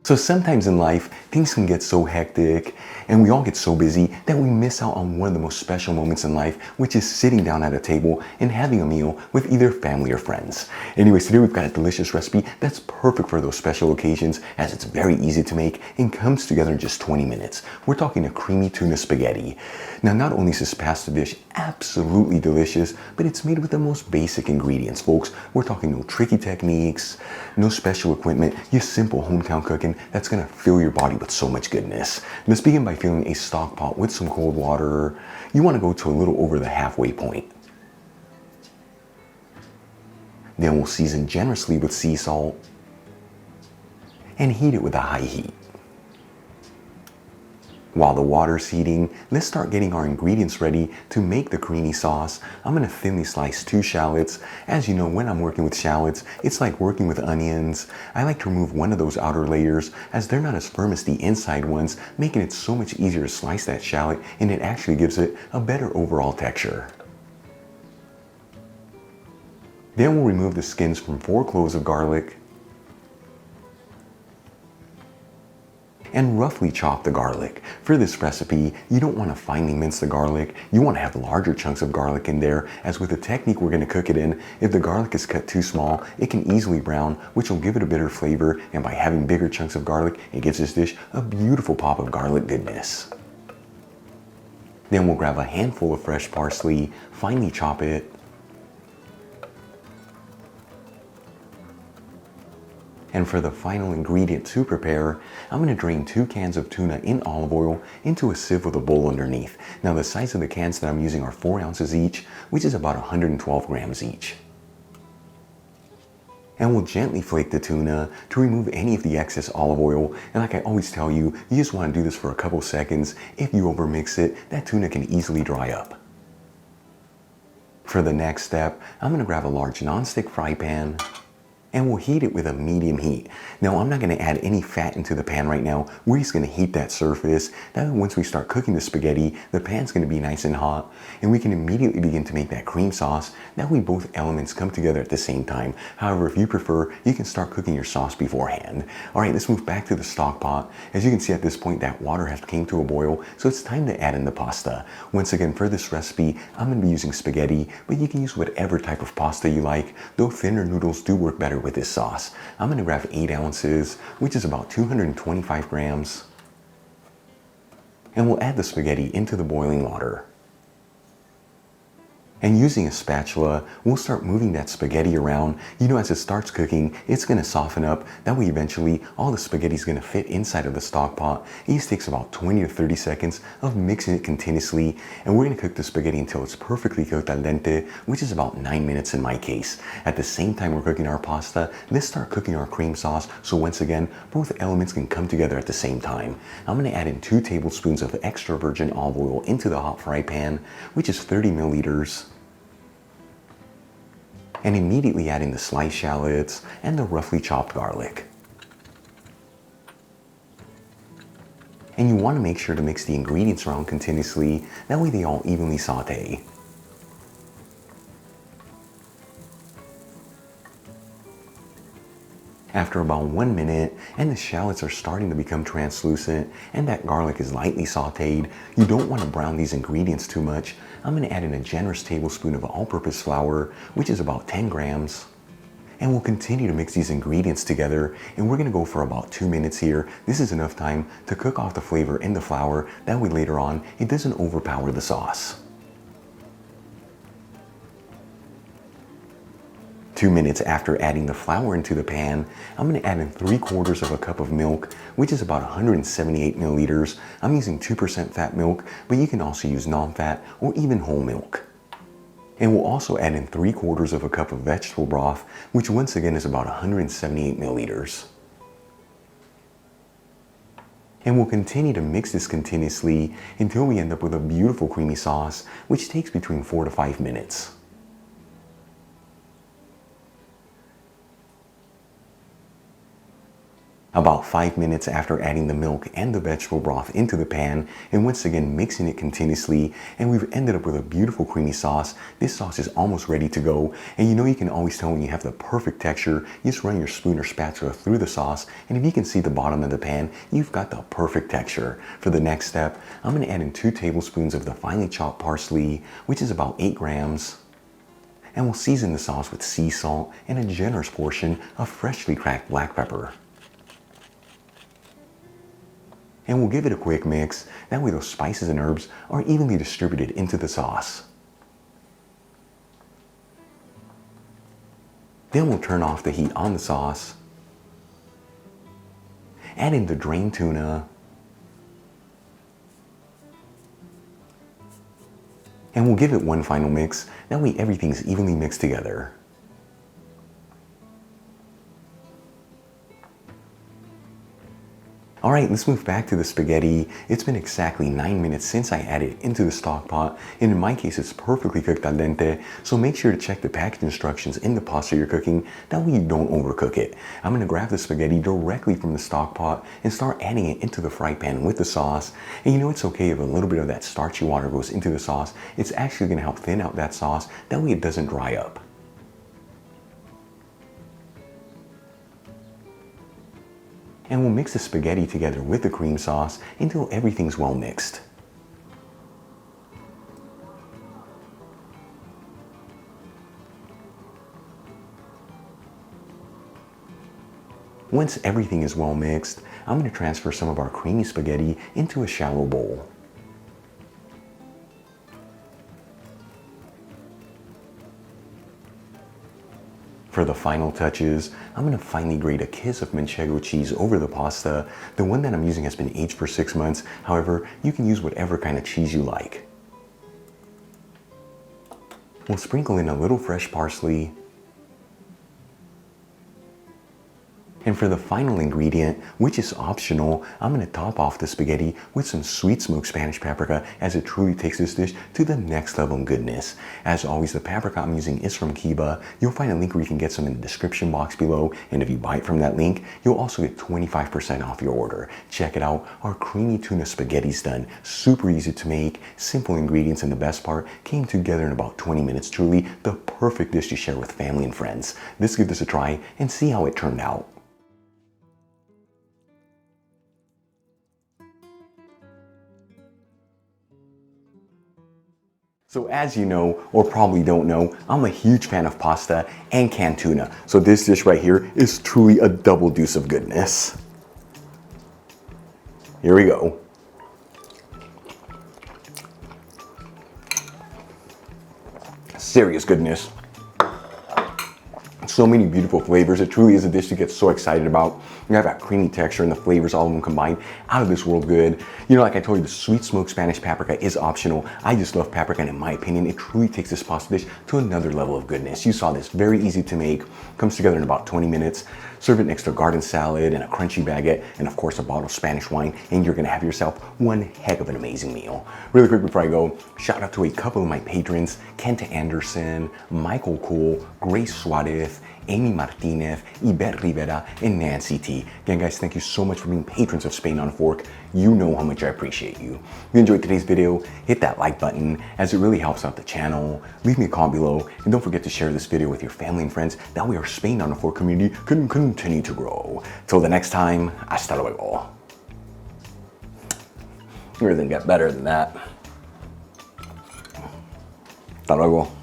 So sometimes in life, things can get so hectic and we all get so busy that we miss out on one of the most special moments in life, which is sitting down at a table and having a meal with either family or friends. Anyways, today we've got a delicious recipe that's perfect for those special occasions as it's very easy to make and comes together in just 20 minutes. We're talking a creamy tuna spaghetti. Now, not only is this pasta dish absolutely delicious, but it's made with the most basic ingredients, folks. We're talking no tricky techniques, no special equipment, just simple hometown cooking that's gonna fill your body with so much goodness. Let's begin by filling a stock pot with some cold water. You wanna go to a little over the halfway point. Then we'll season generously with sea salt and heat it with a high heat. While the water's heating, let's start getting our ingredients ready to make the creamy sauce. I'm gonna thinly slice 2 shallots. As you know, when I'm working with shallots, it's like working with onions. I like to remove one of those outer layers as they're not as firm as the inside ones, making it so much easier to slice that shallot, and it actually gives it a better overall texture. Then we'll remove the skins from 4 cloves of garlic and roughly chop the garlic. For this recipe, you don't want to finely mince the garlic. You want to have larger chunks of garlic in there, as with the technique we're going to cook it in, if the garlic is cut too small, it can easily brown, which will give it a bitter flavor, and by having bigger chunks of garlic, it gives this dish a beautiful pop of garlic goodness. Then we'll grab a handful of fresh parsley, finely chop it, and for the final ingredient to prepare, I'm going to drain 2 cans of tuna in olive oil into a sieve with a bowl underneath. Now the size of the cans that I'm using are 4 ounces each, which is about 112 grams each. And we'll gently flake the tuna to remove any of the excess olive oil. And like I always tell you, you just want to do this for a couple seconds. If you overmix it, that tuna can easily dry up. For the next step, I'm going to grab a large nonstick fry pan, and we'll heat it with a medium heat. Now, I'm not gonna add any fat into the pan right now. We're just gonna heat that surface. That way, once we start cooking the spaghetti, the pan's gonna be nice and hot, and we can immediately begin to make that cream sauce. That way, both elements come together at the same time. However, if you prefer, you can start cooking your sauce beforehand. All right, let's move back to the stock pot. As you can see at this point, that water has came to a boil, so it's time to add in the pasta. Once again, for this recipe, I'm gonna be using spaghetti, but you can use whatever type of pasta you like, though thinner noodles do work better with this sauce. I'm going to grab 8 ounces, which is about 225 grams, and we'll add the spaghetti into the boiling water. And using a spatula, we'll start moving that spaghetti around. You know, as it starts cooking, it's going to soften up. That way, eventually, all the spaghetti is going to fit inside of the stock pot. It just takes about 20 to 30 seconds of mixing it continuously. And we're going to cook the spaghetti until it's perfectly cooked al dente, which is about 9 minutes in my case. At the same time we're cooking our pasta, let's start cooking our cream sauce. So once again, both elements can come together at the same time. I'm going to add in 2 tablespoons of extra virgin olive oil into the hot fry pan, which is 30 milliliters. And immediately adding the sliced shallots and the roughly chopped garlic. And you want to make sure to mix the ingredients around continuously, that way they all evenly saute. After about 1 minute, and the shallots are starting to become translucent, and that garlic is lightly sauteed, you don't want to brown these ingredients too much. I'm going to add in a generous tablespoon of all-purpose flour, which is about 10 grams. And we'll continue to mix these ingredients together, and we're going to go for about 2 minutes here. This is enough time to cook off the flavor in the flour, that way later on it doesn't overpower the sauce. 2 minutes after adding the flour into the pan, I'm going to add in 3/4 of a cup of milk, which is about 178 milliliters. I'm using 2% fat milk, but you can also use non-fat or even whole milk. And we'll also add in 3/4 of a cup of vegetable broth, which once again is about 178 milliliters. And we'll continue to mix this continuously until we end up with a beautiful creamy sauce, which takes between 4 to 5 minutes. About 5 minutes after adding the milk and the vegetable broth into the pan, and once again mixing it continuously, and we've ended up with a beautiful creamy sauce. This sauce is almost ready to go, and you know you can always tell when you have the perfect texture. You just run your spoon or spatula through the sauce, and if you can see the bottom of the pan, you've got the perfect texture. For the next step, I'm going to add in 2 tablespoons of the finely chopped parsley, which is about 8 grams. And we'll season the sauce with sea salt and a generous portion of freshly cracked black pepper. And we'll give it a quick mix. That way those spices and herbs are evenly distributed into the sauce. Then we'll turn off the heat on the sauce. Add in the drained tuna. And we'll give it one final mix. That way everything's evenly mixed together. Alright, let's move back to the spaghetti. It's been exactly 9 minutes since I added it into the stock pot, and in my case it's perfectly cooked al dente, so make sure to check the package instructions in the pasta you're cooking, that way you don't overcook it. I'm going to grab the spaghetti directly from the stock pot and start adding it into the fry pan with the sauce. And you know it's okay if a little bit of that starchy water goes into the sauce. It's actually going to help thin out that sauce, that way it doesn't dry up. And we'll mix the spaghetti together with the cream sauce until everything's well mixed. Once everything is well mixed, I'm going to transfer some of our creamy spaghetti into a shallow bowl. For the final touches, I'm going to finely grate a kiss of manchego cheese over the pasta. The one that I'm using has been aged for 6 months. However, you can use whatever kind of cheese you like. We'll sprinkle in a little fresh parsley. And for the final ingredient, which is optional, I'm going to top off the spaghetti with some sweet smoked Spanish paprika, as it truly takes this dish to the next level of goodness. As always, the paprika I'm using is from Cuba. You'll find a link where you can get some in the description box below, and if you buy it from that link, you'll also get 25% off your order. Check it out. Our creamy tuna spaghetti's done. Super easy to make, simple ingredients, and the best part, came together in about 20 minutes. Truly the perfect dish to share with family and friends. Let's give this a try and see how it turned out. So as you know, or probably don't know, I'm a huge fan of pasta and canned tuna. So this dish right here is truly a double dose of goodness. Here we go. Serious goodness. So many beautiful flavors. It truly is a dish to get so excited about. You have that creamy texture and the flavors, all of them combined, out of this world good. You know, like I told you, the sweet smoked Spanish paprika is optional. I just love paprika, and in my opinion, it truly takes this pasta dish to another level of goodness. You saw this, very easy to make, comes together in about 20 minutes. Serve it next to a garden salad and a crunchy baguette, and of course a bottle of Spanish wine, and you're gonna have yourself one heck of an amazing meal. Really quick before I go, shout out to a couple of my patrons, Kenta Anderson, Michael Cole, Grace Suarez, Amy Martinez, Ibet Rivera, and Nancy T. Again, guys, thank you so much for being patrons of Spain on a Fork. You know how much I appreciate you. If you enjoyed today's video, hit that like button, as it really helps out the channel. Leave me a comment below, and don't forget to share this video with your family and friends. That way our Spain on a Fork community can continue to grow. Till the next time, hasta luego. Everything got better than that. Hasta luego.